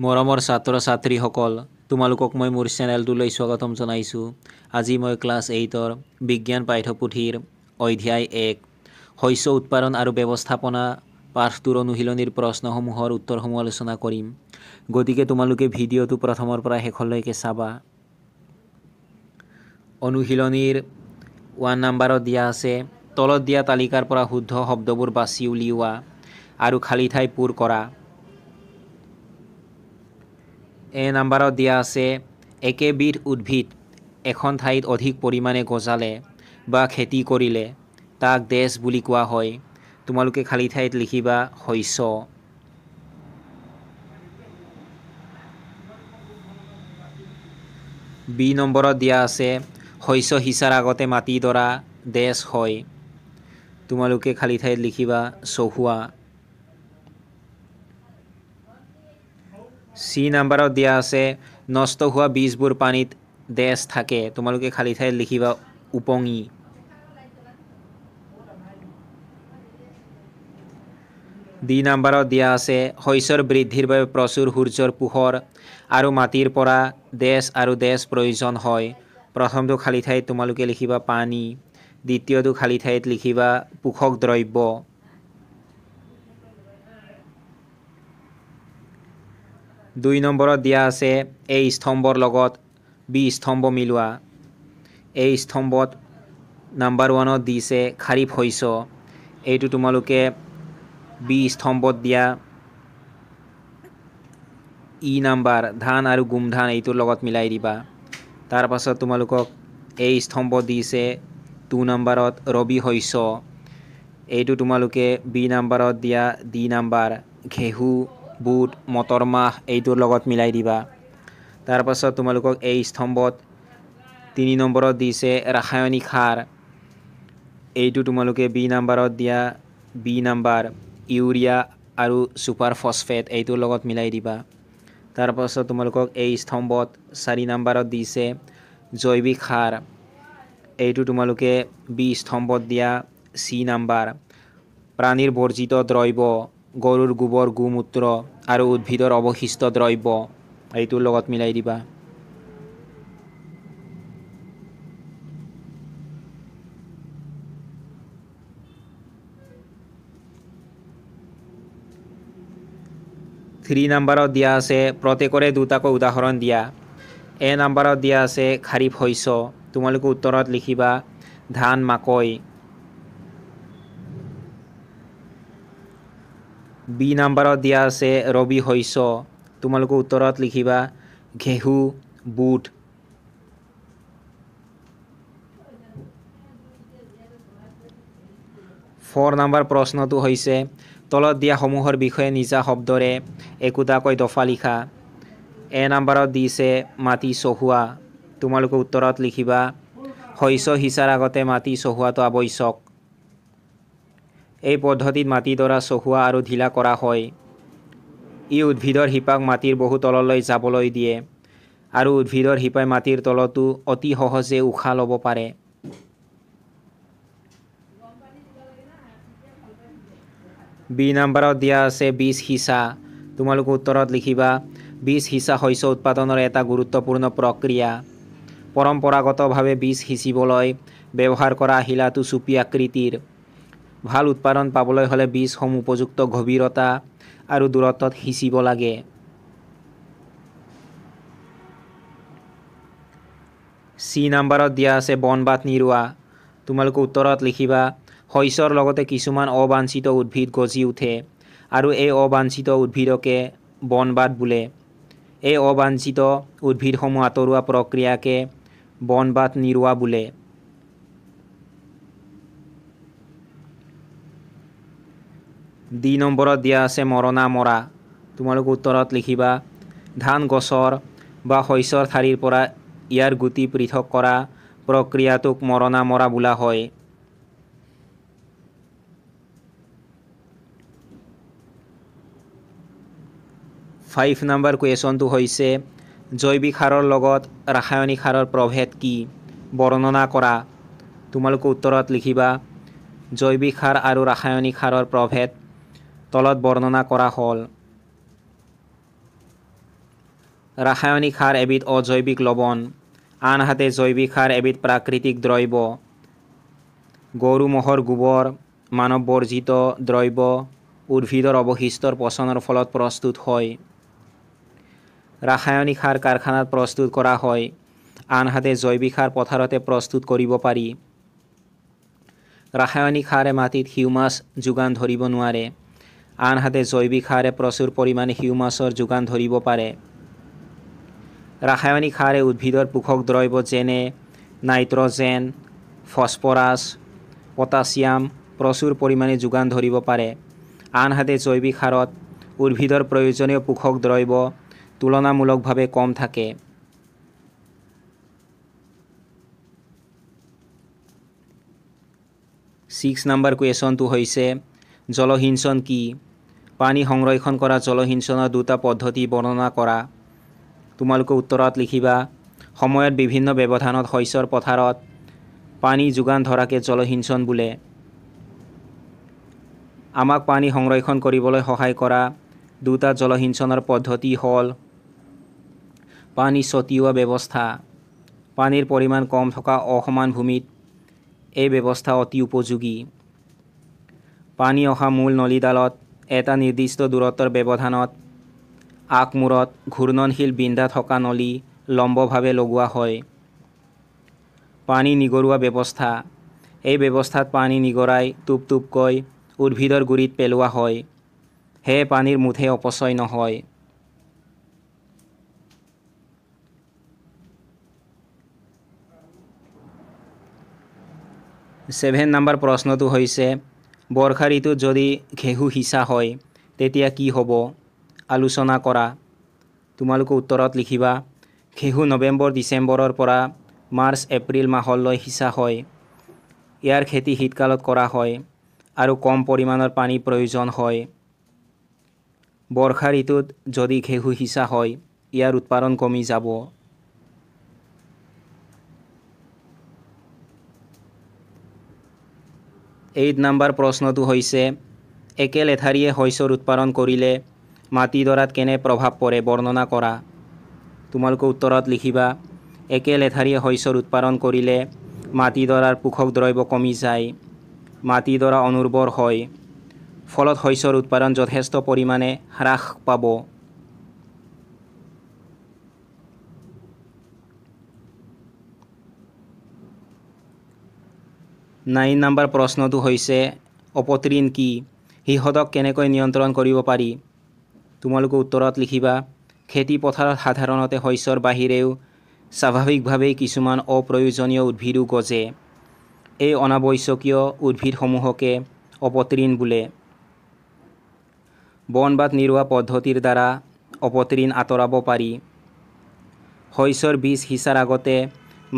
মৰমৰ ছাত্ৰ ছাত্ৰীসকল, তোমালোকক মই মোৰ চেনেলটোলৈ স্বাগতম জনাইছোঁ। আজি মই ক্লাছ 8ৰ বিজ্ঞান পাঠ্যপুথিৰ অধ্যায় 1 শস্য উৎপাদন আৰু ব্যৱস্থাপনা পাঠটোৰ অনুশীলনীৰ প্ৰশ্নসমূহৰ উত্তৰসমূহ আলোচনা কৰিম। গতিকে তোমালোকে ভিডিঅ'টো প্ৰথমৰ পৰা শেষলৈকে চাবা। অনুশীলনীৰ 1 নম্বৰত দিয়া আছে, তলত দিয়া তালিকাৰ পৰা শুদ্ধ শব্দবোৰ বাছি উলিওৱা আৰু খালী ঠাই পূৰ কৰা। এ নম্বৰত দিয়া আছে, একেবিধ উদ্ভিদ এখন ঠাইত অধিক পৰিমাণে গজালে বা খেতি কৰিলে তাক দেশ বুলি কোৱা হয়। তোমালোকে খালী ঠাইত লিখিবা শস্য। বি নম্বৰত দিয়া আছে, শস্য সিঁচাৰ আগতে মাটিডৰা দেশ হয়। তোমালোকে খালী ঠাইত লিখিবা চহোৱা। চি নম্বৰত দিয়া আছে, নষ্ট হোৱা বীজবোৰ পানীত দেশ থাকে। তোমালোকে খালী ঠাইত লিখিবা উপঙি। ডি নম্বৰত দিয়া আছে, শস্যৰ বৃদ্ধিৰ বাবে প্ৰচুৰ সূৰ্যৰ পোহৰ আৰু মাটিৰ পৰা দেশ আৰু দেশ প্ৰয়োজন হয়। প্ৰথমটো খালী ঠাইত তোমালোকে লিখিবা পানী, দ্বিতীয়টো খালী ঠাইত লিখিবা পোষক দ্ৰব্য। দুই নম্বৰত দিয়া আছে, এই স্তম্ভৰ লগত বি স্তম্ভ মিলোৱা। এই স্তম্ভত নাম্বাৰ 1ত দিছে খাৰিফ শস্য। এইটো তোমালোকে বি স্তম্ভত দিয়া ই নাম্বাৰ ধান আৰু গোমধান এইটোৰ লগত মিলাই দিবা। তাৰ পাছত তোমালোকক এই স্তম্ভত দিছে 2 নম্বৰত ৰবি শস্য। এইটো তোমালোকে বি নাম্বাৰত দিয়া ডি নাম্বাৰ ঘেঁহু, বুট, মটৰ মাহ এইটোৰ লগত মিলাই দিবা। তাৰ পাছত তোমালোকক এই স্তম্ভত 3 নম্বৰত দিছে ৰাসায়নিক সাৰ। এইটো তোমালোকে বি নাম্বাৰত দিয়া বি নাম্বাৰ ইউৰিয়া আৰু ছুপাৰ ফছফেট এইটোৰ লগত মিলাই দিবা। তাৰ পাছত তোমালোকক এই স্তম্ভত 4 নম্বৰত দিছে জৈৱিক সাৰ। এইটো তোমালোকে বি স্তম্ভত দিয়া চি নাম্বাৰ প্ৰাণীৰ বৰ্জিত দ্ৰব্য, গৰুৰ গোবৰ, গোমূত্ৰ আৰু উদ্ভিদৰ অৱশিষ্ট দ্ৰব্য এইটোৰ লগত মিলাই দিবা। থ্ৰী নম্বৰত দিয়া আছে, প্ৰত্যেকৰে দুটাকৈ উদাহৰণ দিয়া। এ নম্বৰত দিয়া আছে খাৰিফ শস্য। তোমালোকে উত্তৰত লিখিবা ধান, মাকৈ। বি নম্বৰত দিয়া আছে ৰবি শস্য। তোমালোকে উত্তৰত লিখিবা ঘেঁহু, বুট। ফ'ৰ নম্বৰ প্ৰশ্নটো হৈছে, তলত দিয়া সমূহৰ বিষয়ে নিজা শব্দৰে একোটাকৈ দফা লিখা। এ নম্বৰত দিছে মাটি চহোৱা। তোমালোকে উত্তৰত লিখিবা শস্য সিঁচাৰ আগতে মাটি চহোৱাটো আৱশ্যক। এই পদ্ধতিত মাটিডৰা চহোৱা আৰু ঢিলা কৰা হয়। ই উদ্ভিদৰ শিপাক মাটিৰ বহু তললৈ যাবলৈ দিয়ে আৰু উদ্ভিদৰ শিপাই মাটিৰ তলতো অতি সহজে উশাহ ল'ব পাৰে। বি নম্বৰত দিয়া আছে বীজ সিঁচা। তোমালোকে উত্তৰত লিখিবা বীজ সিঁচা শস্য উৎপাদনৰ এটা গুৰুত্বপূৰ্ণ প্ৰক্ৰিয়া। পৰম্পৰাগতভাৱে বীজ সিঁচিবলৈ ব্যৱহাৰ কৰা আহিলাটো চুপি আকৃতিৰ। ভাল উৎপাদন পাবলৈ হ'লে বীজসমূহ উপযুক্ত গভীৰতা আৰু দূৰত্বত সিঁচিব লাগে। চি নম্বৰত দিয়া আছে বন-বাত নিৰোৱা। তোমালোকে উত্তৰত লিখিবা শস্যৰ লগতে কিছুমান অবাঞ্ছিত উদ্ভিদ গজি উঠে আৰু এই অবাঞ্ছিত উদ্ভিদকে বন-বাত বোলে। এই অবাঞ্ছিত উদ্ভিদসমূহ আঁতৰোৱা প্ৰক্ৰিয়াকে বন-বাত নিৰোৱা বোলে। ডি নম্বৰত দিয়া আছে মৰণা মৰা। তোমালোকে উত্তৰত লিখিবা ধান গছৰ বা শস্যৰ ঠাৰিৰ পৰা ইয়াৰ গুটি পৃথক কৰা প্ৰক্ৰিয়াটোক মৰণা মৰা বোলা হয়। 5 নম্বৰ কুৱেশ্যনটো হৈছে, জৈৱিক সাৰৰ লগত ৰাসায়নিক সাৰৰ প্ৰভেদ কি? বৰ্ণনা কৰা। তোমালোকে উত্তৰত লিখিবা জৈৱিক সাৰ আৰু ৰাসায়নিক সাৰৰ প্ৰভেদ তলত বৰ্ণনা কৰা হ'ল। ৰাসায়নিক সাৰ এবিধ অজৈৱিক লৱণ, আনহাতে জৈৱিক সাৰ এবিধ প্ৰাকৃতিক দ্ৰব্য। গৰু ম'হৰ গোবৰ, মানৱ বৰ্জিত দ্ৰব্য, উদ্ভিদৰ অৱশিষ্টৰ পচনৰ ফলত প্ৰস্তুত হয়। ৰাসায়নিক সাৰ কাৰখানাত প্ৰস্তুত কৰা হয়, আনহাতে জৈৱিক সাৰ পথাৰতে প্ৰস্তুত কৰিব পাৰি। ৰাসায়নিক সাৰে মাটিত হিউমাছ যোগান ধৰিব নোৱাৰে, আনহাতে জৈৱিক সাৰে প্ৰচুৰ পৰিমাণে হিউমাছৰ যোগান ধৰিব পাৰে। ৰাসায়নিক সাৰে উদ্ভিদৰ পোষক দ্ৰব্য যেনে নাইট্ৰজেন, ফছফৰাছ, পটাছিয়াম প্ৰচুৰ পৰিমাণে যোগান ধৰিব পাৰে, আনহাতে জৈৱিক সাৰত উদ্ভিদৰ প্ৰয়োজনীয় পোষক দ্ৰব্য তুলনামূলকভাৱে কম থাকে। ছিক্স নম্বৰ কুৱেশ্যনটো হৈছে জলসিঞ্চন কি? পানী সংৰক্ষণ কৰা জলসিঞ্চনৰ দুটা পদ্ধতি বৰ্ণনা কৰা। তোমালোকে উত্তৰত লিখিবা সময়ত বিভিন্ন ব্যৱধানত শস্যৰ পথাৰত পানী যোগান ধৰাকে জলসিঞ্চন বোলে। আমাক পানী সংৰক্ষণ কৰিবলৈ সহায় কৰা দুটা জলসিঞ্চনৰ পদ্ধতি হ'ল পানী ছটিওৱা ব্যৱস্থা। পানীৰ পৰিমাণ কম থকা অসমান ভূমিত এই ব্যৱস্থা অতি উপযোগী। পানী অহা মূল নলীডালত এটা নিৰ্দিষ্ট দূৰত্বৰ ব্যৱধানত আগমূৰত ঘূৰ্ণনশীল বিন্দা থকা নলী লম্বভাৱে লগোৱা হয়। পানী নিগৰুৱা ব্যৱস্থা। এই ব্যৱস্থাত পানী নিগৰাই টোপ টোপকৈ উদ্ভিদৰ গুৰিত পেলোৱা হয়, সেয়ে পানীৰ মুঠেই অপচয় নহয়। ছেভেন নম্বৰ প্ৰশ্নটো হৈছে বৰ্ষা ঋতুত যদি ঘেঁহু সিঁচা হয় তেতিয়া কি হ'ব? আলোচনা কৰা। তোমালোকে উত্তৰত লিখিবা ঘেঁহু নৱেম্বৰ ডিচেম্বৰৰ পৰা মাৰ্চ এপ্ৰিল মাহলৈ সিঁচা হয়। ইয়াৰ খেতি শীতকালত কৰা হয় আৰু কম পৰিমাণৰ পানী প্ৰয়োজন হয়। বৰ্ষা ঋতুত যদি ঘেঁহু সিঁচা হয় ইয়াৰ উৎপাদন কমি যাব। 8 নম্বৰ প্ৰশ্নটো হৈছে একে লেঠাৰিয়ে শস্যৰ উৎপাদন কৰিলে মাটিডৰাত কেনে প্ৰভাৱ পৰে বৰ্ণনা কৰা। তোমালোকে উত্তৰত লিখিবা একে লেঠাৰিয়ে শস্যৰ উৎপাদন কৰিলে মাটিডৰাৰ পোষক দ্ৰব্য কমি যায়, মাটিডৰা অনুৰ্বৰ হয়, ফলত শস্যৰ উৎপাদন যথেষ্ট পৰিমাণে হ্ৰাস পাব। নাইন নম্বৰ প্ৰশ্নটো হৈছে অপতৃণ কি? সিহঁতক কেনেকৈ নিয়ন্ত্ৰণ কৰিব পাৰি? তোমালোকে উত্তৰত লিখিবা খেতি পথাৰত সাধাৰণতে শস্যৰ বাহিৰেও স্বাভাৱিকভাৱেই কিছুমান অপ্ৰয়োজনীয় উদ্ভিদো গজে। এই অনাৱশ্যকীয় উদ্ভিদসমূহকে অপতৃণ বোলে। বন-বাত নিৰোৱা পদ্ধতিৰ দ্বাৰা অপতৃণ আঁতৰাব পাৰি। শস্যৰ বীজ সিঁচাৰ আগতে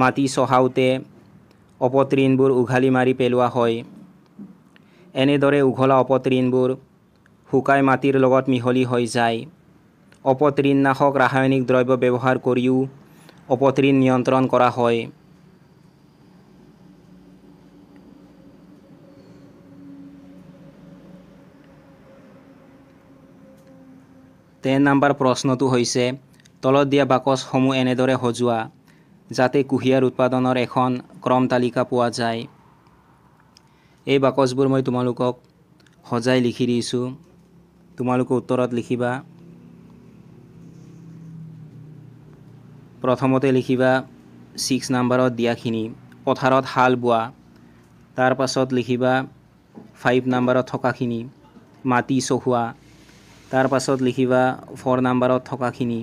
মাটি চহাওঁতে অপতৃণবোৰ উঘালি মাৰি পেলোৱা হয়। এনেদৰে উঘলা অপতৃণবোৰ শুকাই মাটিৰ লগত মিহলি হৈ যায়। অপতৃণনাশক ৰাসায়নিক দ্ৰব্য ব্যৱহাৰ কৰিও অপতৃণ নিয়ন্ত্ৰণ কৰা হয়। 10 নম্বৰ প্ৰশ্নটো হৈছে তলত দিয়া বাকচসমূহ এনেদৰে সজোৱা যাতে কুঁহিয়াৰ উৎপাদনৰ এখন ক্ৰম তালিকা পোৱা যায়। এই বাকচবোৰ মই তোমালোকক সজাই লিখি দিছোঁ। তোমালোকে উত্তৰত লিখিবা প্ৰথমতে লিখিবা 6 নম্বৰত দিয়াখিনি পথাৰত হাল বোৱা। তাৰ পাছত লিখিবা 5 নম্বৰত থকাখিনি মাটি চহোৱা। তাৰ পাছত লিখিবা 4 নম্বৰত থকাখিনি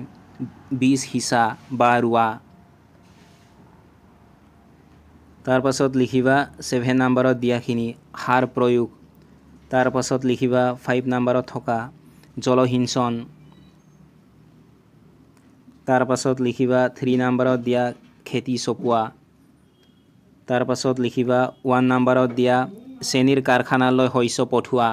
বীজ সিঁচা বা ৰোৱা। তাৰ পাছত লিখিবা 7 নম্বৰত দিয়াখিনি সাৰ প্ৰয়োগ। তাৰ পাছত লিখিবা 5 নম্বৰত থকা জলসিঞ্চন। তাৰ পাছত লিখিবা 3 নম্বৰত দিয়া খেতি চপোৱা। তাৰ পাছত লিখিবা 1 নম্বৰত দিয়া চেনিৰ কাৰখানালৈ শস্য পঠোৱা।